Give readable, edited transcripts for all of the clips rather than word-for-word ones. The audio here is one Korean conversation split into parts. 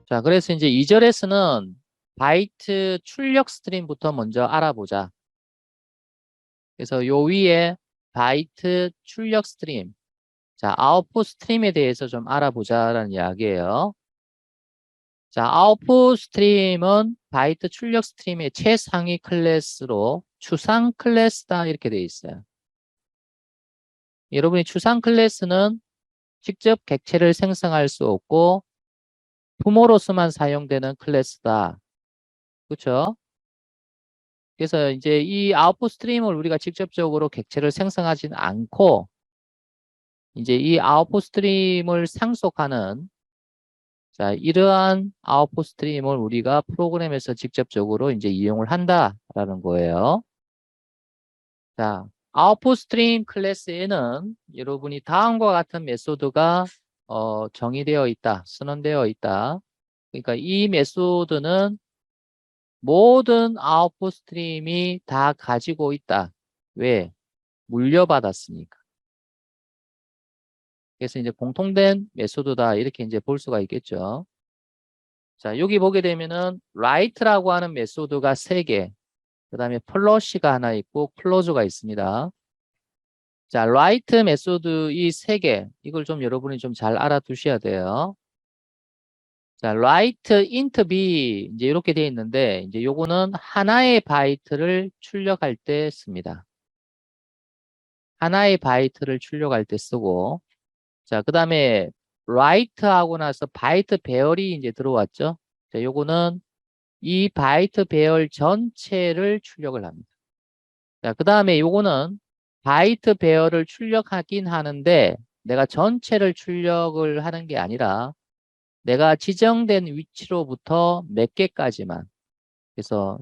자, 그래서 이제 2절에서는 바이트 출력 스트림부터 먼저 알아보자. 그래서 요 위에 바이트 출력 스트림. 자, 아웃풋 스트림에 대해서 좀 알아보자라는 이야기예요. 자, 아웃풋 스트림은 바이트 출력 스트림의 최상위 클래스로 추상 클래스다 이렇게 되어 있어요. 여러분이 추상 클래스는 직접 객체를 생성할 수 없고 부모로서만 사용되는 클래스다. 그렇죠? 그래서 이제 이 아웃풋 스트림을 우리가 직접적으로 객체를 생성하진 않고 이제 이 아웃풋 스트림을 상속하는 자, 이러한 아웃풋 스트림을 우리가 프로그램에서 직접적으로 이제 이용을 한다라는 거예요. 자, 아웃풋 스트림 클래스에는 여러분이 다음과 같은 메소드가 정의되어 있다, 선언되어 있다. 그러니까 이 메소드는 모든 아웃풋 스트림이 다 가지고 있다. 왜? 물려받았으니까. 그래서 이제 공통된 메소드다 이렇게 이제 볼 수가 있겠죠. 자, 여기 보게 되면은 write라고 하는 메소드가 3개, 그다음에 플러시가 하나 있고 클로즈가 있습니다. 자, write 메소드 이 3개, 이걸 좀 여러분이 좀 잘 알아두셔야 돼요. 자, write int b 이제 이렇게 되어 있는데 이제 요거는 하나의 바이트를 출력할 때 씁니다. 하나의 바이트를 출력할 때 쓰고 자, 그다음에 write 하고 나서 바이트 배열이 이제 들어왔죠. 자, 요거는 이 바이트 배열 전체를 출력을 합니다. 자, 그다음에 요거는 바이트 배열을 출력하긴 하는데 내가 전체를 출력을 하는 게 아니라 내가 지정된 위치로부터 몇 개까지만 그래서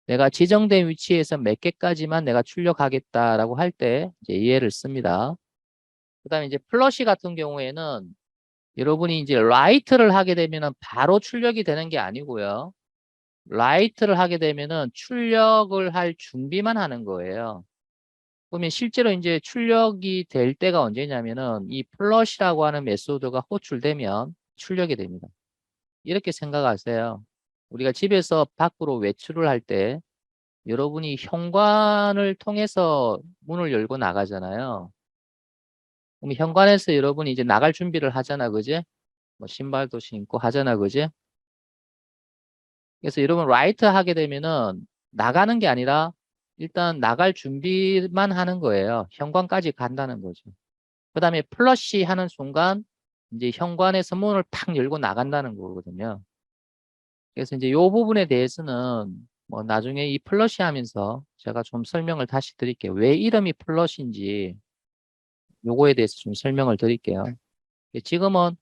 내가 지정된 위치에서 몇 개까지만 내가 출력하겠다라고 할 때 이제 얘를 씁니다. 그다음에 이제 플러시 같은 경우에는 여러분이 이제 write를 하게 되면은 바로 출력이 되는 게 아니고요. write를 하게 되면은 출력을 할 준비만 하는 거예요. 그러면 실제로 이제 출력이 될 때가 언제냐면은 이 플러시라고 하는 메소드가 호출되면 출력이 됩니다. 이렇게 생각하세요. 우리가 집에서 밖으로 외출을 할 때 여러분이 현관을 통해서 문을 열고 나가잖아요. 그럼 현관에서 여러분이 이제 나갈 준비를 하잖아, 그지? 뭐 신발도 신고 하잖아, 그지? 그래서 여러분 라이트 하게 되면은 나가는 게 아니라 일단 나갈 준비만 하는 거예요. 현관까지 간다는 거죠. 그 다음에 플러시 하는 순간 이제 현관에서 문을 팍 열고 나간다는 거거든요. 그래서 이제 이 부분에 대해서는 뭐 나중에 이 플러시 하면서 제가 좀 설명을 다시 드릴게요. 왜 이름이 플러시인지 요거에 대해서 좀 설명을 드릴게요. 지금은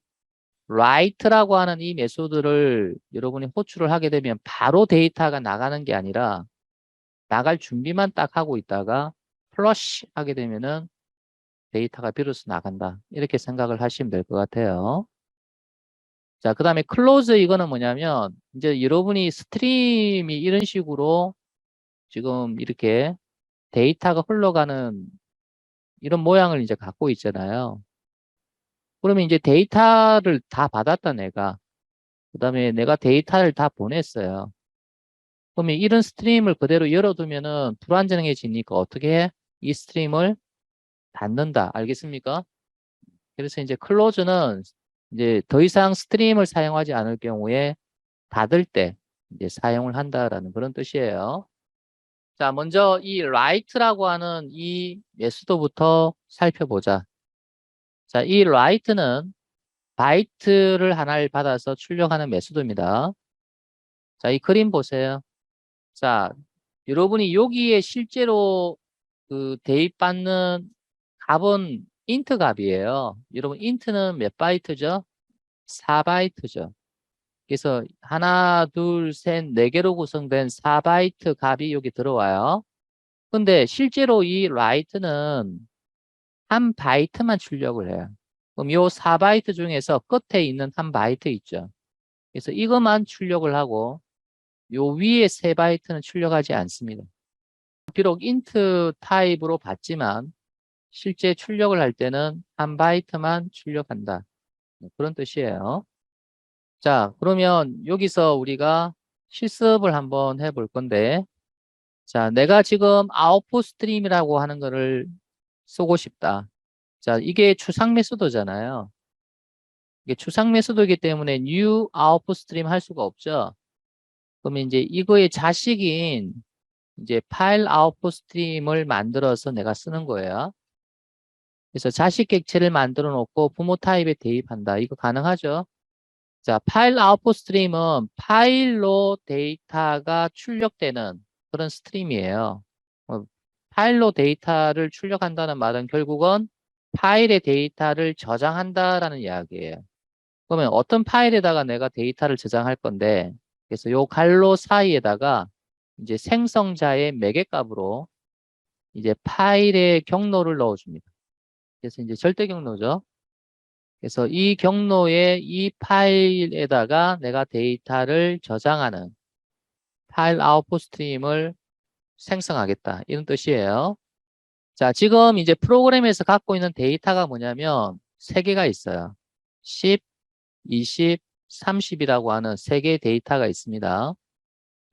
write라고 하는 이 메소드를 여러분이 호출을 하게 되면 바로 데이터가 나가는 게 아니라 나갈 준비만 딱 하고 있다가 플러시 하게 되면은 데이터가 비로소 나간다. 이렇게 생각을 하시면 될 것 같아요. 자, 그 다음에 클로즈 이거는 뭐냐면 이제 여러분이 스트림이 이런 식으로 지금 이렇게 데이터가 흘러가는 이런 모양을 이제 갖고 있잖아요. 그러면 이제 데이터를 다 받았다 내가. 그 다음에 내가 데이터를 다 보냈어요. 그러면 이런 스트림을 그대로 열어두면은 불안정해지니까 어떻게 해? 이 스트림을 닫는다. 알겠습니까? 그래서 이제 클로즈는 이제 더 이상 스트림을 사용하지 않을 경우에 닫을 때 이제 사용을 한다라는 그런 뜻이에요. 자, 먼저 이 write라고 하는 이 메소드부터 살펴보자. 자, 이 write는 바이트를 하나를 받아서 출력하는 메소드입니다. 자, 이 그림 보세요. 자, 여러분이 여기에 실제로 그 대입받는 값은 인트 값이에요. 여러분 인트는 몇 바이트죠? 4바이트죠. 그래서 하나, 둘, 셋, 네 개로 구성된 4바이트 값이 여기 들어와요. 근데 실제로 이 write는 한 바이트만 출력을 해요. 그럼 요 4바이트 중에서 끝에 있는 한 바이트 있죠. 그래서 이것만 출력을 하고 요 위에 3바이트는 출력하지 않습니다. 비록 int 타입으로 받지만 실제 출력을 할 때는 한 바이트만 출력한다. 그런 뜻이에요. 자, 그러면 여기서 우리가 실습을 한번 해볼 건데, 자, 내가 지금 아웃풋 스트림이라고 하는 거를 쓰고 싶다. 자, 이게 추상 메소드잖아요. 이게 추상 메소드이기 때문에 new output stream 할 수가 없죠. 그러면 이제 이거의 자식인 이제 파일 아웃풋 스트림을 만들어서 내가 쓰는 거예요. 그래서 자식 객체를 만들어 놓고 부모 타입에 대입한다. 이거 가능하죠? 자, 파일 아웃풋 스트림은 파일로 데이터가 출력되는 그런 스트림이에요. 어, 파일로 데이터를 출력한다는 말은 결국은 파일의 데이터를 저장한다라는 이야기예요. 그러면 어떤 파일에다가 내가 데이터를 저장할 건데, 그래서 요 갈로 사이에다가 이제 생성자의 매개값으로 이제 파일의 경로를 넣어줍니다. 그래서 이제 절대 경로죠. 그래서 이 경로에 이 파일에다가 내가 데이터를 저장하는 파일 아웃풋 스트림을 생성하겠다. 이런 뜻이에요. 자, 지금 이제 프로그램에서 갖고 있는 데이터가 뭐냐면 세 개가 있어요. 10, 20, 30이라고 하는 세 개의 데이터가 있습니다.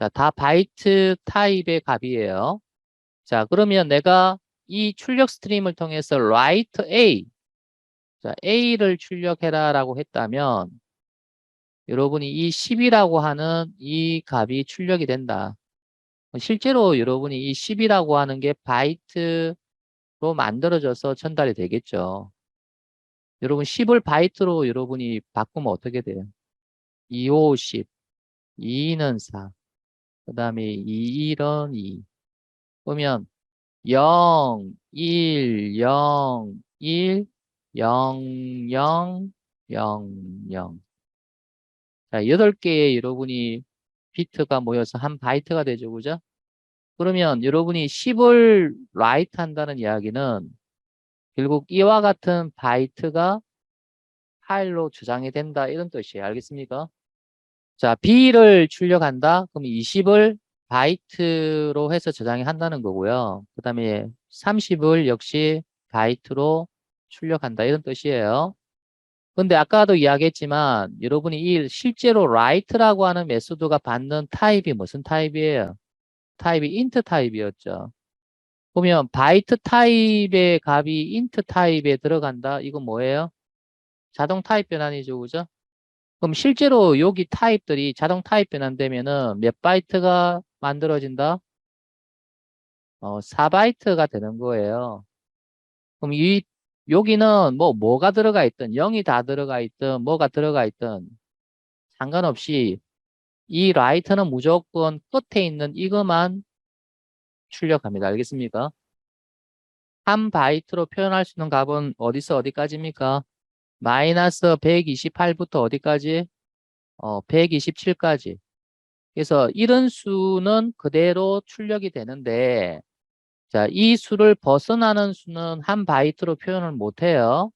자, 다 바이트 타입의 값이에요. 자, 그러면 내가 이 출력 스트림을 통해서 write A, 자, A를 출력해라라고 했다면 여러분이 이 10이라고 하는 이 값이 출력이 된다. 실제로 여러분이 이 10이라고 하는 게 바이트로 만들어져서 전달이 되겠죠. 여러분 10을 바이트로 여러분이 바꾸면 어떻게 돼요? 2, 5, 10, 2는 4, 그 다음에 2, 1은 2. 그러면 0, 1, 0, 1, 0, 0, 0, 0. 자, 8개의 여러분이 비트가 모여서 한 바이트가 되죠. 그죠? 그러면 여러분이 10을 write 한다는 이야기는 결국 이와 같은 바이트가 파일로 저장이 된다. 이런 뜻이에요. 알겠습니까? 자, B를 출력한다. 그럼 20을 바이트로 해서 저장이 한다는 거고요. 그 다음에 30을 역시 바이트로 출력한다. 이런 뜻이에요. 근데 아까도 이야기했지만 여러분이 이 실제로 write라고 하는 메소드가 받는 타입이 무슨 타입이에요? 타입이 int 타입이었죠. 보면 바이트 타입의 값이 int 타입에 들어간다. 이건 뭐예요? 자동 타입 변환이죠. 그죠? 그럼 실제로 여기 타입들이 자동 타입 변환되면은 몇 바이트가 만들어진다? 4바이트가 되는 거예요. 그럼 여기는 뭐가 들어가 있든 0이 다 들어가 있든 뭐가 들어가 있든 상관없이 이 라이트는 무조건 끝에 있는 이것만 출력합니다. 알겠습니까? 한 바이트로 표현할 수 있는 값은 어디서 어디까지입니까? 마이너스 128부터 어디까지? 127까지. 그래서 이런 수는 그대로 출력이 되는데, 자, 이 수를 벗어나는 수는 한 바이트로 표현을 못 해요.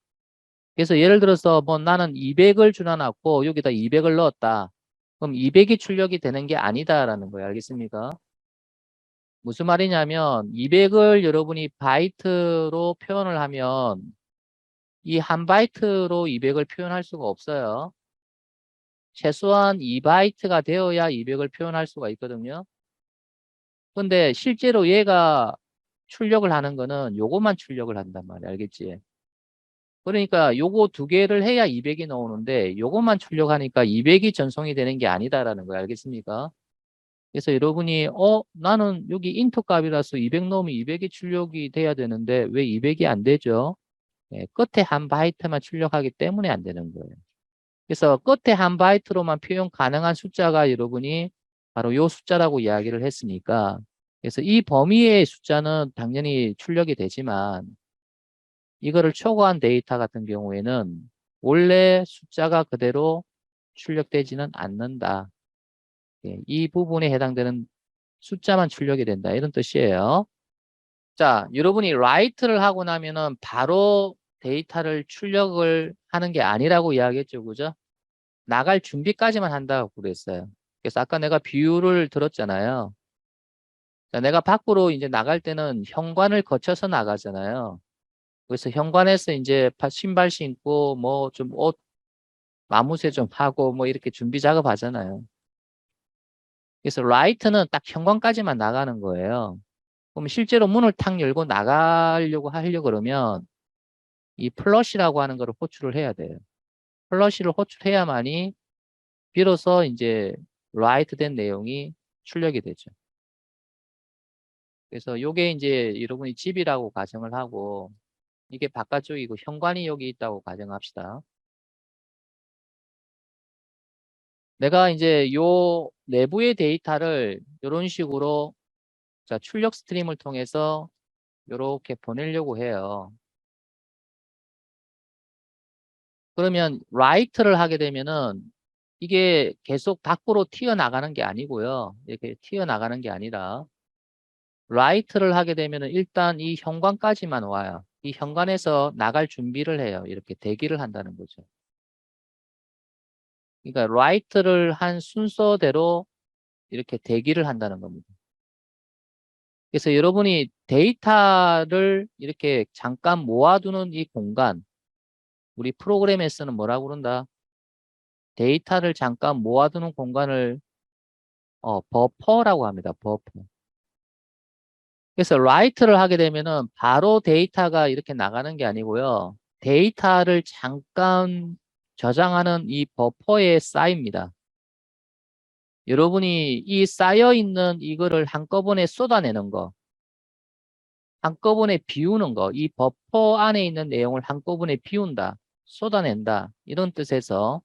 그래서 예를 들어서 뭐 나는 200을 줄여놨고 여기다 200을 넣었다. 그럼 200이 출력이 되는 게 아니다라는 거예요. 알겠습니까? 무슨 말이냐면 200을 여러분이 바이트로 표현을 하면 이 한 바이트로 200을 표현할 수가 없어요. 최소한 2바이트가 되어야 200을 표현할 수가 있거든요. 근데 실제로 얘가 출력을 하는 거는 요것만 출력을 한단 말이야. 알겠지? 그러니까 요거 두 개를 해야 200이 나오는데 요것만 출력하니까 200이 전송이 되는 게 아니다라는 거예요. 알겠습니까? 그래서 여러분이 나는 여기 인터 값이라서 200 넣으면 200이 출력이 돼야 되는데 왜 200이 안 되죠? 예, 끝에 한 바이트만 출력하기 때문에 안 되는 거예요. 그래서 끝에 한 바이트로만 표현 가능한 숫자가 여러분이 바로 요 숫자라고 이야기를 했으니까 그래서 이 범위의 숫자는 당연히 출력이 되지만 이거를 초과한 데이터 같은 경우에는 원래 숫자가 그대로 출력되지는 않는다. 예, 이 부분에 해당되는 숫자만 출력이 된다. 이런 뜻이에요. 자, 여러분이 write를 하고 나면은 바로 데이터를 출력을 하는 게 아니라고 이야기했죠. 그죠? 나갈 준비까지만 한다고 그랬어요. 그래서 아까 내가 비유를 들었잖아요. 자, 내가 밖으로 이제 나갈 때는 현관을 거쳐서 나가잖아요. 그래서 현관에서 이제 신발 신고 뭐 좀 옷 마무새 좀 하고 뭐 이렇게 준비 작업하잖아요. 그래서 write는 딱 현관까지만 나가는 거예요. 그럼 실제로 문을 탁 열고 나가려고 하려고 그러면 이 플러시라고 하는 거를 호출을 해야 돼요. 플러시를 호출해야만이 비로소 이제 write 된 내용이 출력이 되죠. 그래서 요게 이제 여러분이 집이라고 가정을 하고 이게 바깥쪽이고 현관이 여기 있다고 가정합시다. 내가 이제 요 내부의 데이터를 이런 식으로 자, 출력 스트림을 통해서 이렇게 보내려고 해요. 그러면 write를 하게 되면은 이게 계속 밖으로 튀어나가는 게 아니고요. 이렇게 튀어나가는 게 아니라 write를 하게 되면은 일단 이 현관까지만 와요. 이 현관에서 나갈 준비를 해요. 이렇게 대기를 한다는 거죠. 그러니까 write를 한 순서대로 이렇게 대기를 한다는 겁니다. 그래서 여러분이 데이터를 이렇게 잠깐 모아두는 이 공간, 우리 프로그램에서는 뭐라고 그런다? 데이터를 잠깐 모아두는 공간을 버퍼라고 합니다. 버퍼. 그래서 write를 하게 되면은 바로 데이터가 이렇게 나가는 게 아니고요. 데이터를 잠깐 저장하는 이 버퍼에 쌓입니다. 여러분이 이 쌓여 있는 이거를 한꺼번에 쏟아내는 거, 한꺼번에 비우는 거, 이 버퍼 안에 있는 내용을 한꺼번에 비운다, 쏟아낸다 이런 뜻에서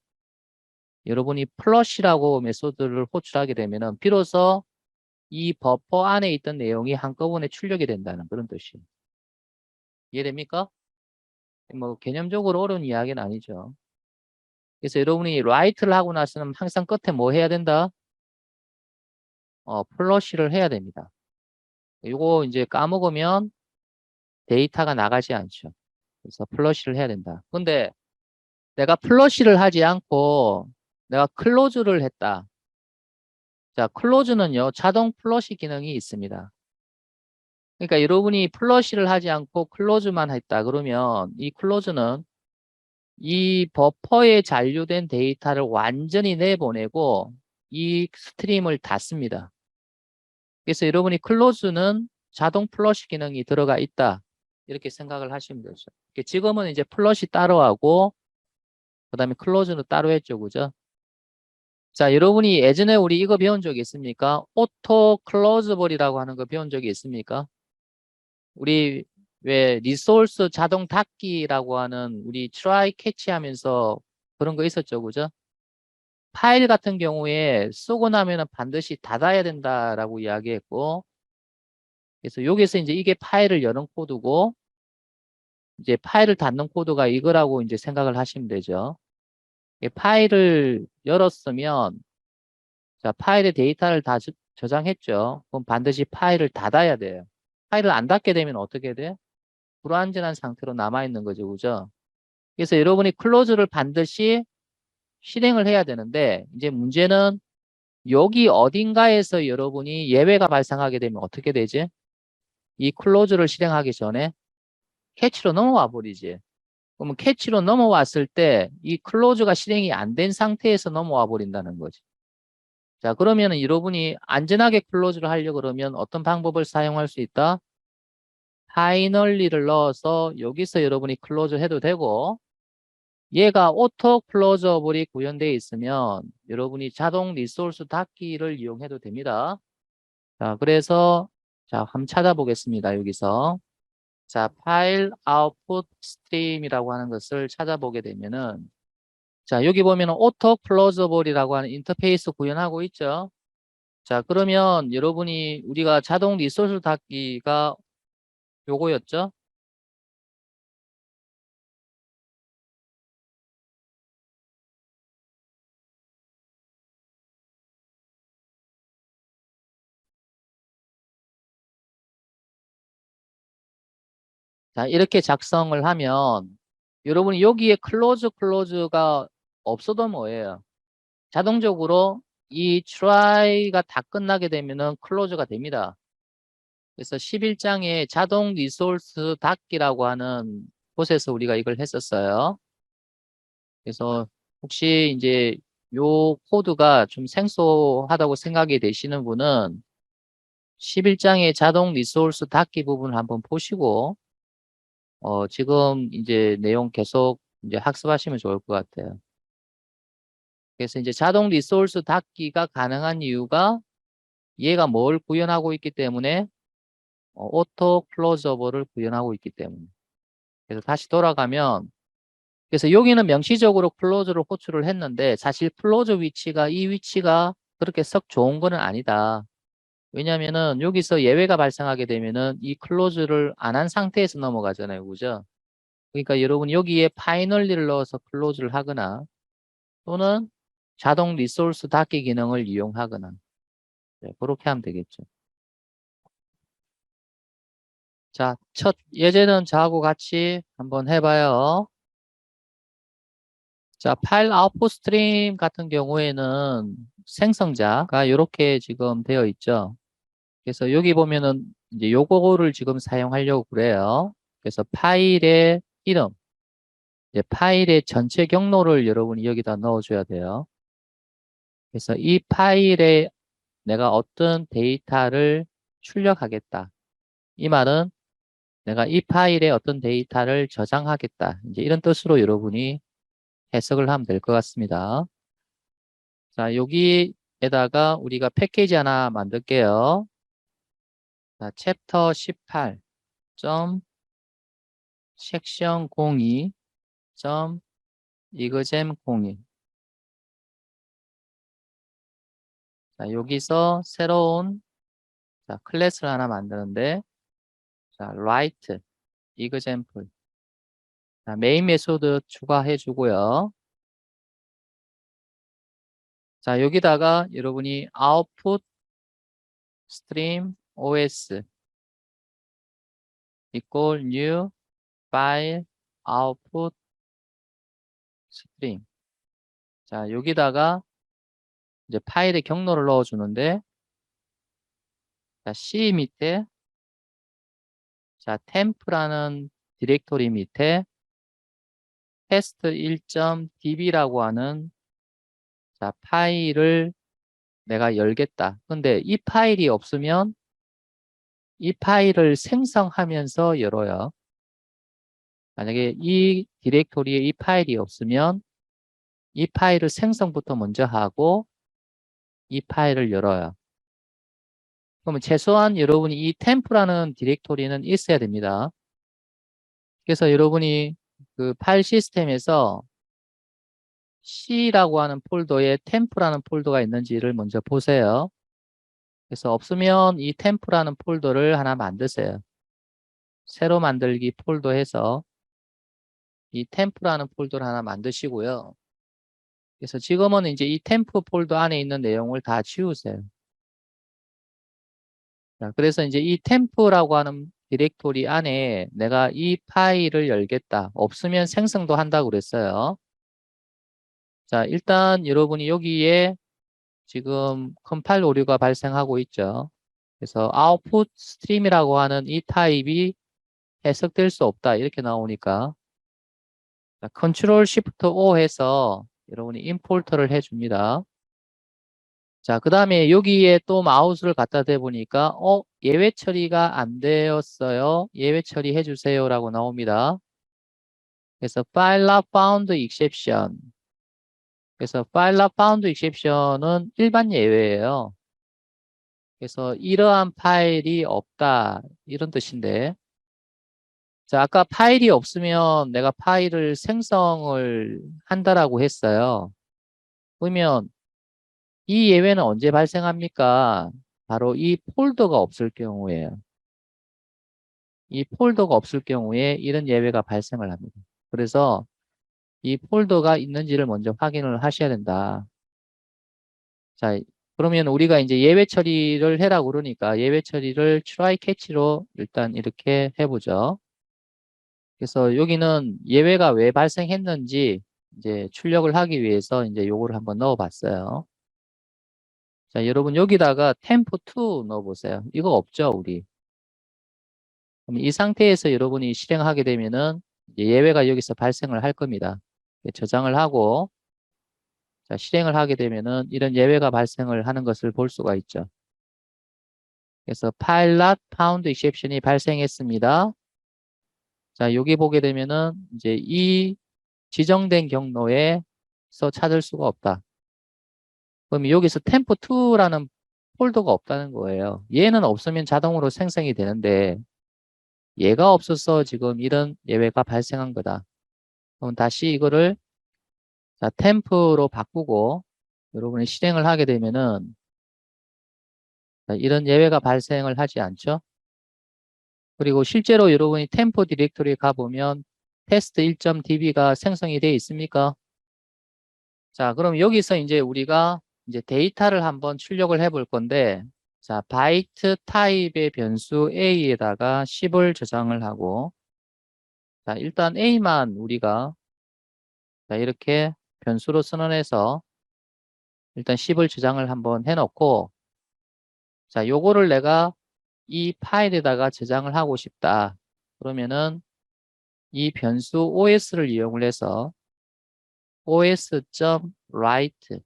여러분이 플러시라고 메소드를 호출하게 되면은 비로소 이 버퍼 안에 있던 내용이 한꺼번에 출력이 된다는 그런 뜻이에요. 이해됩니까? 뭐 개념적으로 어려운 이야기는 아니죠. 그래서 여러분이 write를 하고 나서는 항상 끝에 뭐 해야 된다? 플러시를 해야 됩니다. 이거 이제 까먹으면 데이터가 나가지 않죠. 그래서 플러시를 해야 된다. 근데 내가 플러시를 하지 않고 내가 클로즈를 했다. 자, 클로즈는요, 자동 플러시 기능이 있습니다. 그러니까 여러분이 플러시를 하지 않고 클로즈만 했다. 그러면 이 클로즈는 이 버퍼에 잔류된 데이터를 완전히 내보내고 이 스트림을 닫습니다. 그래서 여러분이 클로즈는 자동 플러시 기능이 들어가 있다. 이렇게 생각을 하시면 되죠. 지금은 이제 플러시 따로 하고 그 다음에 클로즈는 따로 했죠. 그죠? 자, 여러분이 예전에 우리 이거 배운 적이 있습니까? 오토 클로즈볼이라고 하는 거 배운 적이 있습니까? 우리 왜 리소스 자동 닫기라고 하는 우리 try 캐치 하면서 그런 거 있었죠. 그죠? 파일 같은 경우에 쓰고 나면은 반드시 닫아야 된다라고 이야기했고, 그래서 여기서 이제 이게 파일을 여는 코드고, 이제 파일을 닫는 코드가 이거라고 이제 생각을 하시면 되죠. 파일을 열었으면, 자, 파일의 데이터를 다 저장했죠. 그럼 반드시 파일을 닫아야 돼요. 파일을 안 닫게 되면 어떻게 돼? 불완전한 상태로 남아있는 거죠. 그죠? 그래서 여러분이 클로즈를 반드시 실행을 해야 되는데, 이제 문제는 여기 어딘가에서 여러분이 예외가 발생하게 되면 어떻게 되지? 이 클로즈를 실행하기 전에 캐치로 넘어와 버리지. 그러면 캐치로 넘어왔을 때 이 클로즈가 실행이 안 된 상태에서 넘어와 버린다는 거지. 자, 그러면 여러분이 안전하게 클로즈를 하려고 그러면 어떤 방법을 사용할 수 있다? 파이널리를 넣어서 여기서 여러분이 클로즈 해도 되고 얘가 오토 클로저블이 구현되어 있으면 여러분이 자동 리소스 닫기를 이용해도 됩니다. 자, 그래서 자, 한번 찾아보겠습니다. 여기서 자, 파일 아웃풋 스트림이라고 하는 것을 찾아보게 되면은 자, 여기 보면은 오토 클로저블이라고 하는 인터페이스 구현하고 있죠. 자, 그러면 여러분이 우리가 자동 리소스 닫기가 요거였죠. 자, 이렇게 작성을 하면 여러분이 여기에 클로즈가 없어도 뭐예요? 자동적으로 이 try가 다 끝나게 되면은 클로즈가 됩니다. 그래서 11장에 자동 리소스 닫기라고 하는 곳에서 우리가 이걸 했었어요. 그래서 혹시 이제 요 코드가 좀 생소하다고 생각이 되시는 분은 11장의 자동 리소스 닫기 부분을 한번 보시고, 지금 이제 내용 계속 이제 학습하시면 좋을 것 같아요. 그래서 이제 자동 리소스 닫기가 가능한 이유가 얘가 뭘 구현하고 있기 때문에 오토 클로저블을 구현하고 있기 때문에. 그래서 다시 돌아가면 그래서 여기는 명시적으로 클로즈를 호출을 했는데 사실 클로즈 위치가 이 위치가 그렇게 썩 좋은 거는 아니다. 왜냐면은 여기서 예외가 발생하게 되면은 이 클로즈를 안 한 상태에서 넘어가잖아요. 그죠? 그러니까 여러분 여기에 파이널리를 넣어서 클로즈를 하거나 또는 자동 리소스 닫기 기능을 이용하거나 네, 그렇게 하면 되겠죠. 자, 첫 예제는 저하고 같이 한번 해봐요. 자, 파일 아웃풋 스트림 같은 경우에는 생성자가 이렇게 지금 되어 있죠. 그래서 여기 보면은 이제 요거를 지금 사용하려고 그래요. 그래서 파일의 이름, 이제 파일의 전체 경로를 여러분이 여기다 넣어줘야 돼요. 그래서 이 파일에 내가 어떤 데이터를 출력하겠다. 이 말은 내가 이 파일에 어떤 데이터를 저장하겠다. 이제 이런 뜻으로 여러분이 해석을 하면 될 것 같습니다. 자, 여기에다가 우리가 패키지 하나 만들게요. 자, 챕터 18. 섹션 02. 이그잼 02. 자, 여기서 새로운 자, 클래스를 하나 만드는데 자, write example. 자, 메인 메소드 추가해 주고요. 자, 여기다가 여러분이 output stream os equal new file output stream. 자, 여기다가 이제 파일의 경로를 넣어 주는데 자, C 밑에 자, temp라는 디렉토리 밑에 test1.db라고 하는 자, 파일을 내가 열겠다. 근데 이 파일이 없으면 이 파일을 생성하면서 열어요. 만약에 이 디렉토리에 이 파일이 없으면 이 파일을 생성부터 먼저 하고 이 파일을 열어요. 그러면 최소한 여러분이 이 템프라는 디렉토리는 있어야 됩니다. 그래서 여러분이 그 파일 시스템에서 C라고 하는 폴더에 템프라는 폴더가 있는지를 먼저 보세요. 그래서 없으면 이 템프라는 폴더를 하나 만드세요. 새로 만들기 폴더 해서 이 템프라는 폴더를 하나 만드시고요. 그래서 지금은 이제 이 템프 폴더 안에 있는 내용을 다 지우세요. 자, 그래서 이제 이 템프라고 하는 디렉토리 안에 내가 이 파일을 열겠다. 없으면 생성도 한다고 그랬어요. 자, 일단 여러분이 여기에 지금 컴파일 오류가 발생하고 있죠. 그래서 output stream이라고 하는 이 타입이 해석될 수 없다. 이렇게 나오니까 자, 컨트롤 시프트 O 해서 여러분이 임포트를 해줍니다. 자, 그 다음에 여기에 또 마우스를 갖다 대보니까 예외 처리가 안 되었어요. 예외 처리 해주세요 라고 나옵니다. 그래서 file not found exception. 그래서 file not found exception은 일반 예외예요. 그래서 이러한 파일이 없다 이런 뜻인데 자, 아까 파일이 없으면 내가 파일을 생성을 한다라고 했어요. 그러면 이 예외는 언제 발생합니까? 바로 이 폴더가 없을 경우에요. 이 폴더가 없을 경우에 이런 예외가 발생을 합니다. 그래서 이 폴더가 있는지를 먼저 확인을 하셔야 된다. 자, 그러면 우리가 이제 예외 처리를 해라 그러니까 예외 처리를 try catch로 일단 이렇게 해보죠. 그래서 여기는 예외가 왜 발생했는지 이제 출력을 하기 위해서 이제 요거를 한번 넣어 봤어요. 자, 여러분 여기다가 temp2 넣어 보세요. 이거 없죠, 우리. 그럼 이 상태에서 여러분이 실행하게 되면은 예외가 여기서 발생을 할 겁니다. 저장을 하고 자, 실행을 하게 되면은 이런 예외가 발생을 하는 것을 볼 수가 있죠. 그래서 file not found exception이 발생했습니다. 자, 여기 보게 되면은 이제 이 지정된 경로에서 찾을 수가 없다. 그럼 여기서 temp2라는 폴더가 없다는 거예요. 얘는 없으면 자동으로 생성이 되는데 얘가 없어서 지금 이런 예외가 발생한 거다. 그럼 다시 이거를 자, 템프로 바꾸고 여러분이 실행을 하게 되면은 자, 이런 예외가 발생을 하지 않죠. 그리고 실제로 여러분이 템프 디렉토리에 가보면 테스트 1.db가 생성이 되어 있습니까? 자, 그럼 여기서 이제 우리가 이제 데이터를 한번 출력을 해 볼 건데 자, 바이트 타입의 변수 a에다가 10을 저장을 하고 자, 일단 a만 우리가 자, 이렇게 변수로 선언해서 일단 10을 저장을 한번 해놓고 자, 요거를 내가 이 파일에다가 저장을 하고 싶다. 그러면은 이 변수 os를 이용을 해서 os.write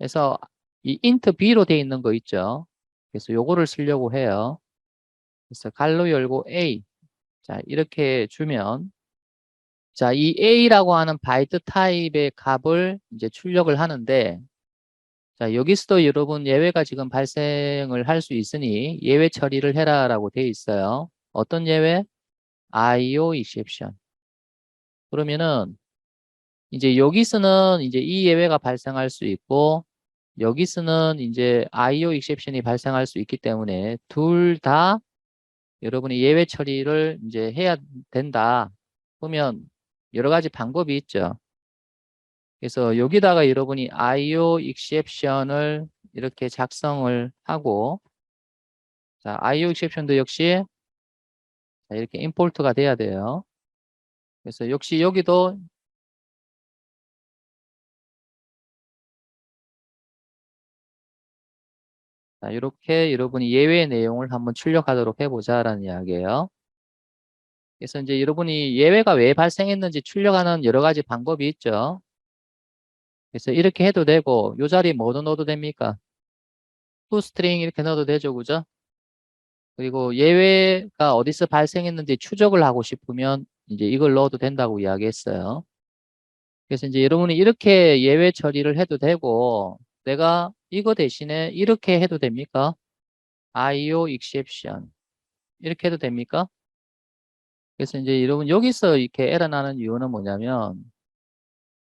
해서 이 int b로 되어 있는 거 있죠. 그래서 요거를 쓰려고 해요. 그래서 갈로 열고 a 자, 이렇게 주면 자, 이 a라고 하는 바이트 타입의 값을 이제 출력을 하는데 자, 여기서도 여러분 예외가 지금 발생을 할 수 있으니 예외 처리를 해라라고 되어 있어요. 어떤 예외? IO exception. 그러면은 이제 여기서는 이제 이 예외가 발생할 수 있고 여기서는 이제 IO exception이 발생할 수 있기 때문에 둘 다 여러분이 예외 처리를 이제 해야 된다. 그러면 여러 가지 방법이 있죠. 그래서 여기다가 여러분이 IO exception을 이렇게 작성을 하고 자, IO exception도 역시 자, 이렇게 임포트가 돼야 돼요. 그래서 역시 여기도 자, 이렇게 여러분이 예외 내용을 한번 출력하도록 해보자라는 이야기예요. 그래서 이제 여러분이 예외가 왜 발생했는지 출력하는 여러 가지 방법이 있죠. 그래서 이렇게 해도 되고 이 자리에 뭐도 넣어도 됩니까? toString 이렇게 넣어도 되죠, 그죠? 그리고 예외가 어디서 발생했는지 추적을 하고 싶으면 이제 이걸 넣어도 된다고 이야기했어요. 그래서 이제 여러분이 이렇게 예외 처리를 해도 되고 내가 이거 대신에 이렇게 해도 됩니까? IO exception 이렇게 해도 됩니까? 그래서 이제 여러분 여기서 이렇게 에러 나는 이유는 뭐냐면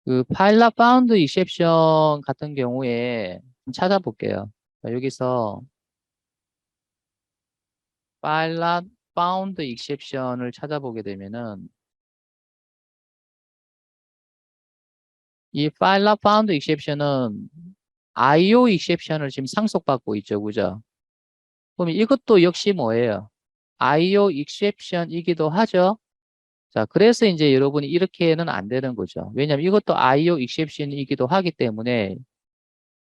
그 file not found exception 같은 경우에 좀 찾아볼게요. 자, 여기서 file not found exception을 찾아보게 되면은 이 file not found exception은 IO exception을 지금 상속받고 있죠, 그죠? 그럼 이것도 역시 뭐예요? IO exception이기도 하죠. 자, 그래서 이제 여러분이 이렇게는 안 되는 거죠. 왜냐면 이것도 IO exception이기도 하기 때문에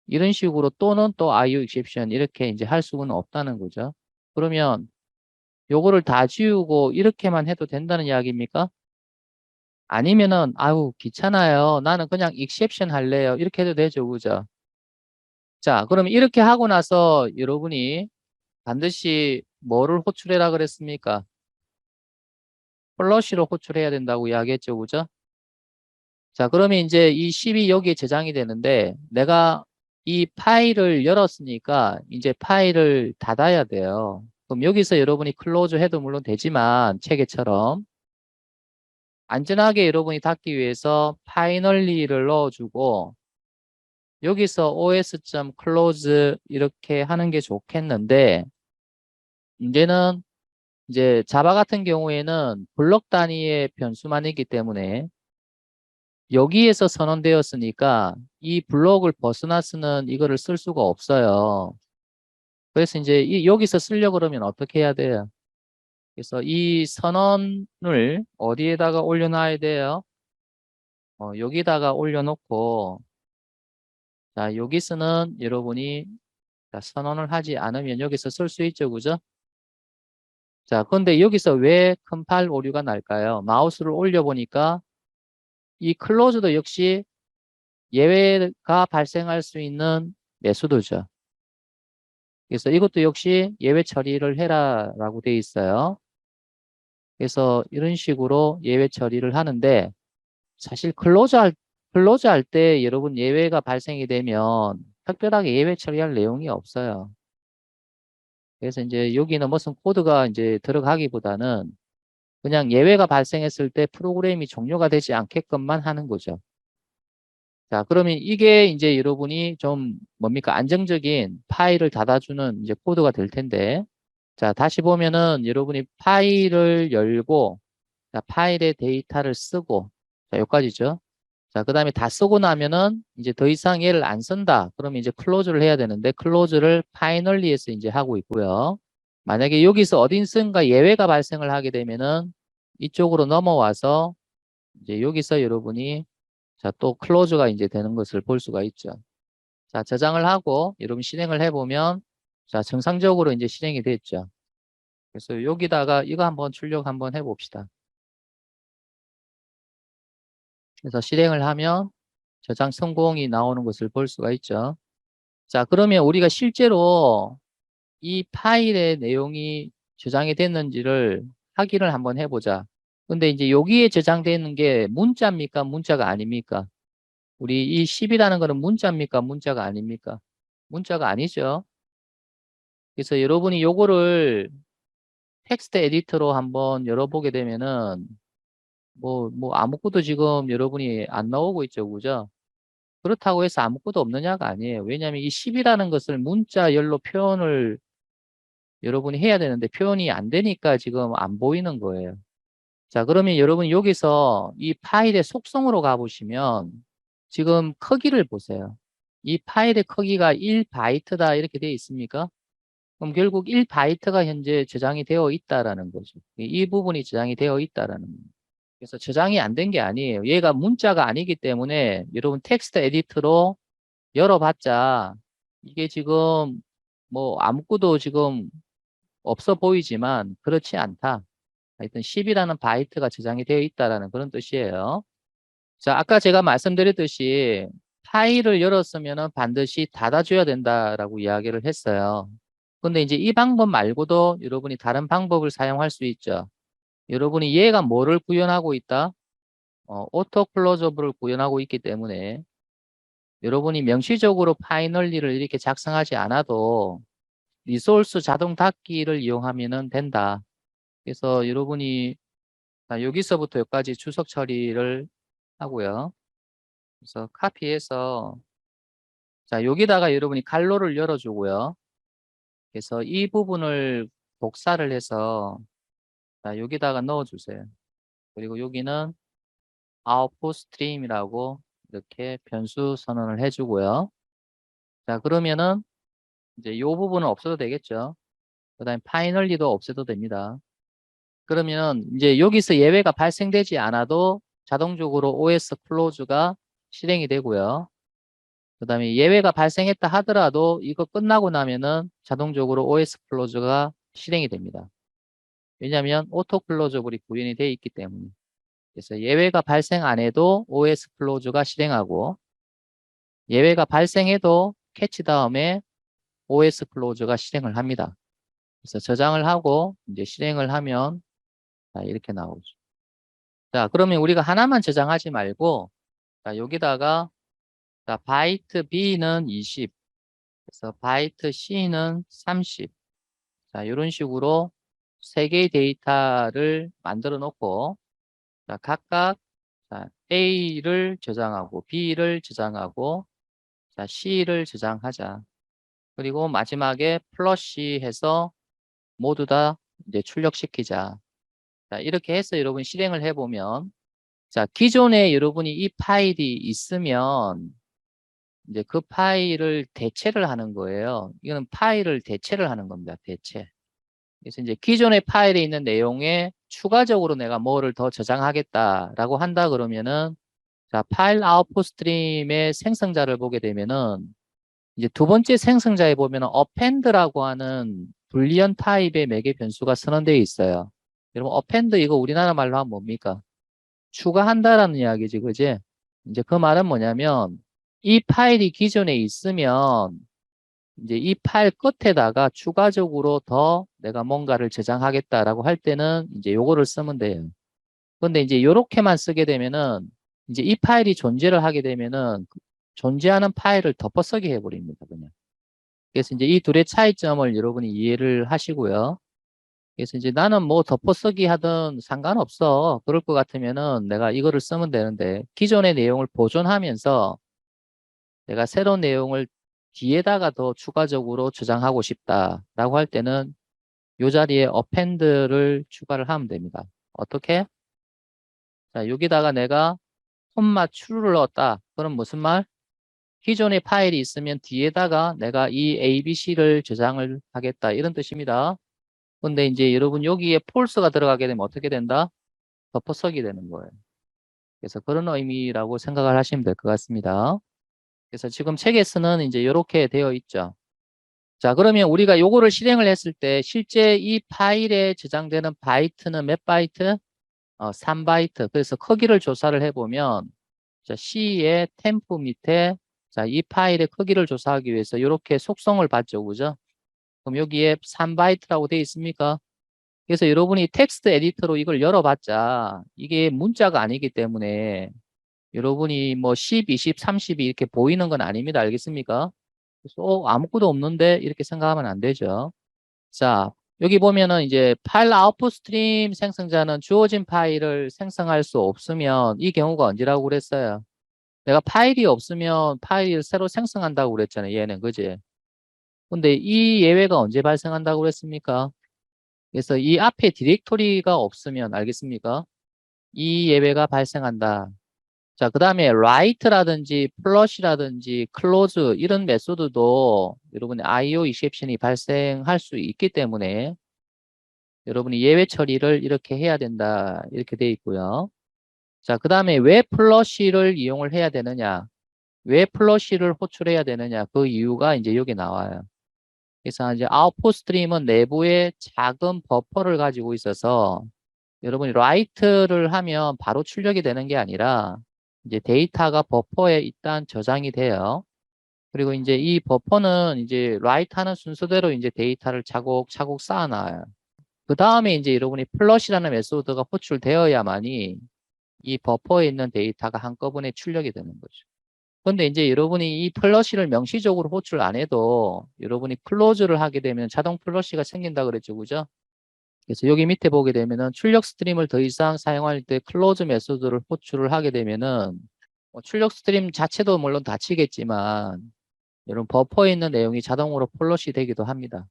이런 식으로 또는 또 IO exception 이렇게 이제 할 수는 없다는 거죠. 그러면 요거를 다 지우고 이렇게만 해도 된다는 이야기입니까? 아니면은 아우 귀찮아요. 나는 그냥 exception 할래요. 이렇게 해도 되죠, 그죠? 자, 그러면 이렇게 하고 나서 여러분이 반드시 뭐를 호출해라 그랬습니까? 플러시로 호출해야 된다고 이야기했죠, 그죠? 자, 그러면 이제 이 10이 여기에 저장이 되는데 내가 이 파일을 열었으니까 이제 파일을 닫아야 돼요. 그럼 여기서 여러분이 클로즈 해도 물론 되지만 체계처럼 안전하게 여러분이 닫기 위해서 파이널리를 넣어주고 여기서 os.close 이렇게 하는 게 좋겠는데 문제는 이제 자바 같은 경우에는 블록 단위의 변수만 있기 때문에 여기에서 선언되었으니까 이 블록을 벗어나서는 이거를 쓸 수가 없어요. 그래서 이제 여기서 쓰려고 그러면 어떻게 해야 돼요? 그래서 이 선언을 어디에다가 올려놔야 돼요? 여기다가 올려놓고 자 여기서는 여러분이 자, 선언을 하지 않으면 여기서 쓸 수 있죠, 그죠? 자, 근데 여기서 왜 컴파일 오류가 날까요? 마우스를 올려보니까 이 클로즈도 역시 예외가 발생할 수 있는 매수도죠. 그래서 이것도 역시 예외 처리를 해라라고 되어 있어요. 그래서 이런 식으로 예외 처리를 하는데 사실 클로즈 할 때 여러분 예외가 발생이 되면 특별하게 예외 처리할 내용이 없어요. 그래서 이제 여기는 무슨 코드가 이제 들어가기보다는 그냥 예외가 발생했을 때 프로그램이 종료가 되지 않게끔만 하는 거죠. 자, 그러면 이게 이제 여러분이 좀 뭡니까? 안정적인 파일을 닫아주는 이제 코드가 될 텐데. 자, 다시 보면은 여러분이 파일을 열고, 자, 파일의 데이터를 쓰고, 자, 여기까지죠. 자, 그 다음에 다 쓰고 나면은 이제 더 이상 얘를 안 쓴다. 그러면 이제 클로즈를 해야 되는데, 클로즈를 파이널리에서 이제 하고 있고요. 만약에 여기서 어딘가 예외가 발생을 하게 되면은 이쪽으로 넘어와서 이제 여기서 여러분이 자, 또 클로즈가 이제 되는 것을 볼 수가 있죠. 자, 저장을 하고 여러분 실행을 해보면 자, 정상적으로 이제 실행이 됐죠. 그래서 여기다가 이거 한번 출력 한번 해봅시다. 그래서 실행을 하면 저장 성공이 나오는 것을 볼 수가 있죠. 자, 그러면 우리가 실제로 이 파일의 내용이 저장이 됐는지를 확인을 한번 해보자. 근데 이제 여기에 저장되어 있는 게 문자입니까? 문자가 아닙니까? 우리 이 10이라는 거는 문자입니까? 문자가 아닙니까? 문자가 아니죠. 그래서 여러분이 요거를 텍스트 에디터로 한번 열어보게 되면은 뭐 아무것도 지금 여러분이 안 나오고 있죠. 그죠? 그렇다고 해서 아무것도 없느냐가 아니에요. 왜냐하면 이 10이라는 것을 문자열로 표현을 여러분이 해야 되는데 표현이 안 되니까 지금 안 보이는 거예요. 자, 그러면 여러분 여기서 이 파일의 속성으로 가보시면 지금 크기를 보세요. 이 파일의 크기가 1바이트다 이렇게 되어 있습니까? 그럼 결국 1바이트가 현재 저장이 되어 있다라는 거죠. 이 부분이 저장이 되어 있다라는 거예요. 그래서 저장이 안 된 게 아니에요. 얘가 문자가 아니기 때문에 여러분 텍스트 에디터로 열어봤자 이게 지금 뭐 아무것도 지금 없어 보이지만 그렇지 않다. 하여튼 10이라는 바이트가 저장이 되어 있다라는 그런 뜻이에요. 자, 아까 제가 말씀드렸듯이 파일을 열었으면 반드시 닫아줘야 된다라고 이야기를 했어요. 근데 이제 이 방법 말고도 여러분이 다른 방법을 사용할 수 있죠. 여러분이 얘가 뭐를 구현하고 있다? 오토 클로저블을 구현하고 있기 때문에 여러분이 명시적으로 파이널리를 이렇게 작성하지 않아도 리소스 자동 닫기를 이용하면 된다. 그래서 여러분이 여기서부터 여기까지 추석 처리를 하고요. 그래서 카피해서 자 여기다가 여러분이 갈로를 열어주고요. 그래서 이 부분을 복사를 해서 자 여기다가 넣어주세요. 그리고 여기는 output stream이라고 이렇게 변수 선언을 해주고요. 자 그러면은 이제 이 부분은 없어도 되겠죠. 그 다음에 파이널리도 없애도 됩니다. 그러면 이제 여기서 예외가 발생되지 않아도 자동적으로 OS 클로즈가 실행이 되고요. 그 다음에 예외가 발생했다 하더라도 이거 끝나고 나면은 자동적으로 OS 클로즈가 실행이 됩니다. 왜냐하면 오토 클로저블이 구현이 되어 있기 때문에. 그래서 예외가 발생 안 해도 OS 클로즈가 실행하고 예외가 발생해도 캐치 다음에 OS 클로즈가 실행을 합니다. 그래서 저장을 하고 이제 실행을 하면 자, 이렇게 나오죠. 자, 그러면 우리가 하나만 저장하지 말고 자, 여기다가 자, 바이트 B는 20, 그래서 바이트 C는 30. 자, 이런 식으로 세 개의 데이터를 만들어 놓고 자, 각각 자, A를 저장하고 B를 저장하고 자, C를 저장하자. 그리고 마지막에 플러시 해서 모두 다 이제 출력시키자. 자, 이렇게 해서 여러분 실행을 해보면 자, 기존에 여러분이 이 파일이 있으면 이제 그 파일을 대체를 하는 거예요. 이거는 파일을 대체를 하는 겁니다. 대체. 그래서 이제 기존의 파일에 있는 내용에 추가적으로 내가 뭐를 더 저장하겠다라고 한다 그러면은 자, 파일 아웃풋 스트림의 생성자를 보게 되면은 이제 두 번째 생성자에 보면은 append라고 하는 불리언 타입의 매개 변수가 선언되어 있어요. 여러분 append 이거 우리나라 말로 하면 뭡니까? 추가한다라는 이야기지, 그지? 이제 그 말은 뭐냐면 이 파일이 기존에 있으면 이제 이 파일 끝에다가 추가적으로 더 내가 뭔가를 저장하겠다라고 할 때는 이제 요거를 쓰면 돼요. 근데 이제 요렇게만 쓰게 되면은 이제 이 파일이 존재를 하게 되면은 존재하는 파일을 덮어쓰기 해버립니다. 그냥. 그래서 이제 이 둘의 차이점을 여러분이 이해를 하시고요. 그래서 이제 나는 뭐 덮어쓰기 하든 상관없어. 그럴 것 같으면은 내가 이거를 쓰면 되는데 기존의 내용을 보존하면서 내가 새로운 내용을 뒤에다가 더 추가적으로 저장하고 싶다라고 할 때는 이 자리에 append를 추가를 하면 됩니다. 어떻게? 자, 여기다가 내가 콤마 true를 넣었다. 그럼 무슨 말? 기존의 파일이 있으면 뒤에다가 내가 이 ABC를 저장을 하겠다. 이런 뜻입니다. 근데 이제 여러분 여기에 false가 들어가게 되면 어떻게 된다? 덮어서기 되는 거예요. 그래서 그런 의미라고 생각을 하시면 될 것 같습니다. 그래서 지금 책에서는 이제 이렇게 되어 있죠. 자, 그러면 우리가 요거를 실행을 했을 때 실제 이 파일에 저장되는 바이트는 몇 바이트? 3바이트. 그래서 크기를 조사를 해보면 자, C의 템프 밑에 자, 이 파일의 크기를 조사하기 위해서 이렇게 속성을 받죠. 그죠? 그럼 여기에 3바이트라고 되어 있습니까? 그래서 여러분이 텍스트 에디터로 이걸 열어봤자 이게 문자가 아니기 때문에 여러분이 뭐 10, 20, 30이 이렇게 보이는 건 아닙니다. 알겠습니까? 그래서 아무것도 없는데 이렇게 생각하면 안 되죠. 자, 여기 보면은 이제 파일 아웃풋 스트림 생성자는 주어진 파일을 생성할 수 없으면 이 경우가 언제라고 그랬어요? 내가 파일이 없으면 파일을 새로 생성한다고 그랬잖아요. 얘는 그지? 근데 이 예외가 언제 발생한다고 그랬습니까? 그래서 이 앞에 디렉토리가 없으면 알겠습니까? 이 예외가 발생한다. 자, 그 다음에 write라든지 flush라든지 close 이런 메소드도 여러분의 IO exception이 발생할 수 있기 때문에 여러분이 예외 처리를 이렇게 해야 된다. 이렇게 돼 있고요. 자, 그 다음에 왜 플러시를 이용을 해야 되느냐? 왜 플러시를 호출해야 되느냐? 그 이유가 이제 여기 나와요. 그래서 이제 아웃풋 스트림은 내부에 작은 버퍼를 가지고 있어서 여러분이 라이트를 하면 바로 출력이 되는 게 아니라 이제 데이터가 버퍼에 일단 저장이 돼요. 그리고 이제 이 버퍼는 이제 라이트 하는 순서대로 이제 데이터를 차곡차곡 쌓아놔요. 그 다음에 이제 여러분이 플러시라는 메소드가 호출되어야만이 이 버퍼에 있는 데이터가 한꺼번에 출력이 되는 거죠. 근데 이제 여러분이 이 플러시를 명시적으로 호출 안 해도 여러분이 클로즈를 하게 되면 자동 플러시가 생긴다 그랬죠. 그죠? 그래서 여기 밑에 보게 되면은 출력 스트림을 더 이상 사용할 때 클로즈 메소드를 호출을 하게 되면은 출력 스트림 자체도 물론 닫히겠지만 여러분 버퍼에 있는 내용이 자동으로 플러시 되기도 합니다.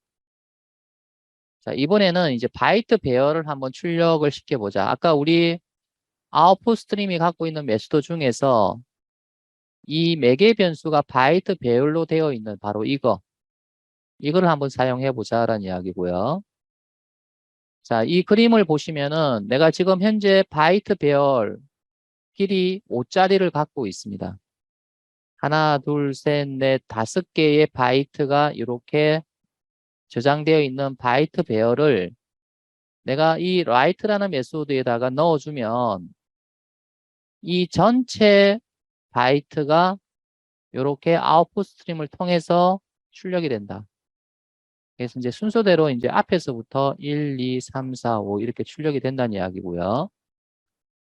자, 이번에는 이제 바이트 배열을 한번 출력을 시켜보자. 아까 우리 아웃풋 스트림이 갖고 있는 메소드 중에서 이 매개 변수가 바이트 배열로 되어 있는 바로 이거를 한번 사용해 보자라는 이야기고요. 자, 이 그림을 보시면은 내가 지금 현재 바이트 배열 길이 5짜리를 갖고 있습니다. 하나, 둘, 셋, 넷, 5개의 바이트가 이렇게 저장되어 있는 바이트 배열을 내가 이 write라는 메소드에다가 넣어주면 이 전체 바이트가 이렇게 아웃풋 스트림을 통해서 출력이 된다. 그래서 이제 순서대로 이제 앞에서부터 1, 2, 3, 4, 5 이렇게 출력이 된다는 이야기고요.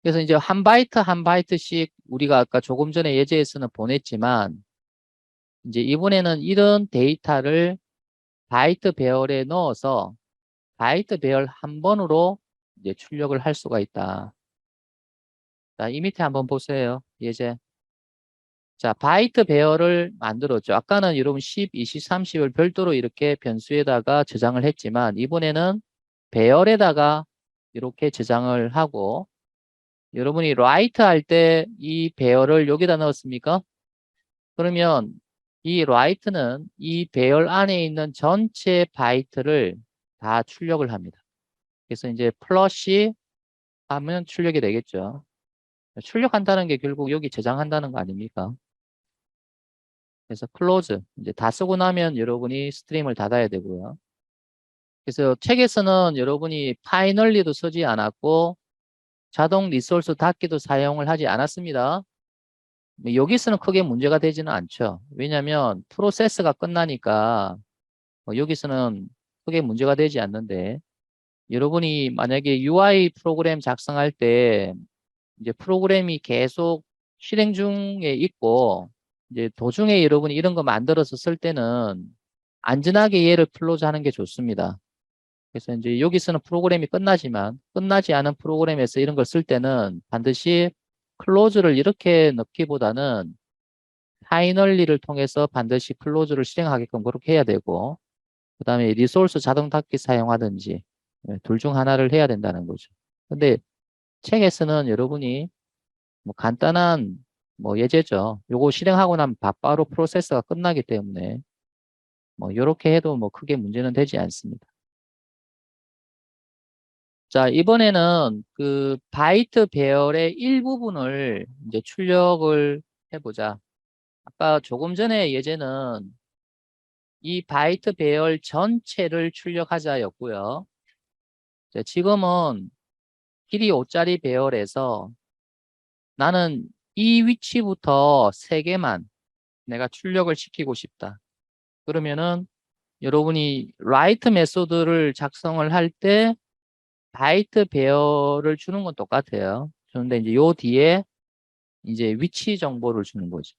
그래서 이제 한 바이트 한 바이트씩 우리가 아까 조금 전에 예제에서는 보냈지만 이제 이번에는 이런 데이터를 바이트 배열에 넣어서 바이트 배열 한 번으로 이제 출력을 할 수가 있다. 자, 이 밑에 한번 보세요. 예제. 자, 바이트 배열을 만들었죠. 아까는 여러분 10, 20, 30을 별도로 이렇게 변수에다가 저장을 했지만 이번에는 배열에다가 이렇게 저장을 하고 여러분이 write 할 때 이 배열을 여기다 넣었습니까? 그러면 이 write는 이 배열 안에 있는 전체 바이트를 다 출력을 합니다. 그래서 이제 플러시 하면 출력이 되겠죠. 출력한다는 게 결국 여기 저장한다는 거 아닙니까? 그래서 클로즈 이제 다 쓰고 나면 여러분이 스트림을 닫아야 되고요. 그래서 책에서는 여러분이 파이널리도 쓰지 않았고 자동 리소스 닫기도 사용을 하지 않았습니다. 여기서는 크게 문제가 되지는 않죠. 왜냐하면 프로세스가 끝나니까 여기서는 크게 문제가 되지 않는데 여러분이 만약에 UI 프로그램 작성할 때 이제 프로그램이 계속 실행 중에 있고 이제 도중에 여러분이 이런 거 만들어서 쓸 때는 안전하게 얘를 클로즈 하는 게 좋습니다. 그래서 이제 여기서는 프로그램이 끝나지만 끝나지 않은 프로그램에서 이런 걸 쓸 때는 반드시 클로즈를 이렇게 넣기보다는 파이널리를 통해서 반드시 클로즈를 실행하게끔 그렇게 해야 되고 그 다음에 리소스 자동 닫기 사용하든지 둘 중 하나를 해야 된다는 거죠. 근데 책에서는 여러분이 뭐 간단한 뭐 예제죠. 요거 실행하고 나면 바로 프로세스가 끝나기 때문에 뭐 이렇게 해도 뭐 크게 문제는 되지 않습니다. 자, 이번에는 그 바이트 배열의 일부분을 이제 출력을 해보자. 아까 조금 전에 예제는 이 바이트 배열 전체를 출력하자였고요. 자, 지금은 길이 5짜리 배열에서 나는 이 위치부터 3개만 내가 출력을 시키고 싶다. 그러면은 여러분이 라이트 메소드를 작성을 할 때 바이트 배열을 주는 건 똑같아요. 그런데 이제 요 뒤에 이제 위치 정보를 주는 거죠.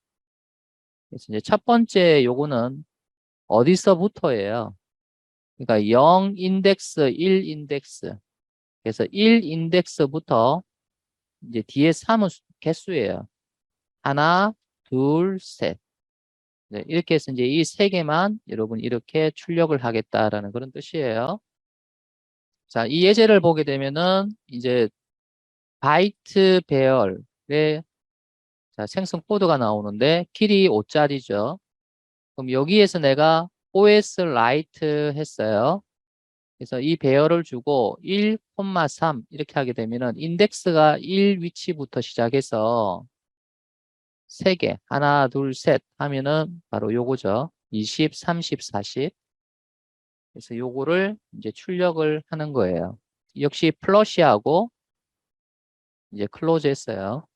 그래서 이제 첫 번째 요거는 어디서부터예요. 그러니까 0 인덱스, 1 인덱스. 그래서 1 인덱스부터 이제 뒤에 3은 개수예요. 하나, 둘, 셋. 네, 이렇게 해서 이제 이 3개만 여러분 이렇게 출력을 하겠다라는 그런 뜻이에요. 자, 이 예제를 보게 되면은 이제 바이트 배열의 자, 생성 코드가 나오는데 길이 5짜리죠. 그럼 여기에서 내가 OS 라이트 했어요. 그래서 이 배열을 주고 1,3 이렇게 하게 되면은 인덱스가 1 위치부터 시작해서 3개, 하나, 둘, 셋 하면은 바로 요거죠. 20, 30, 40. 그래서 요거를 이제 출력을 하는 거예요. 역시 플러시하고 이제 클로즈 했어요.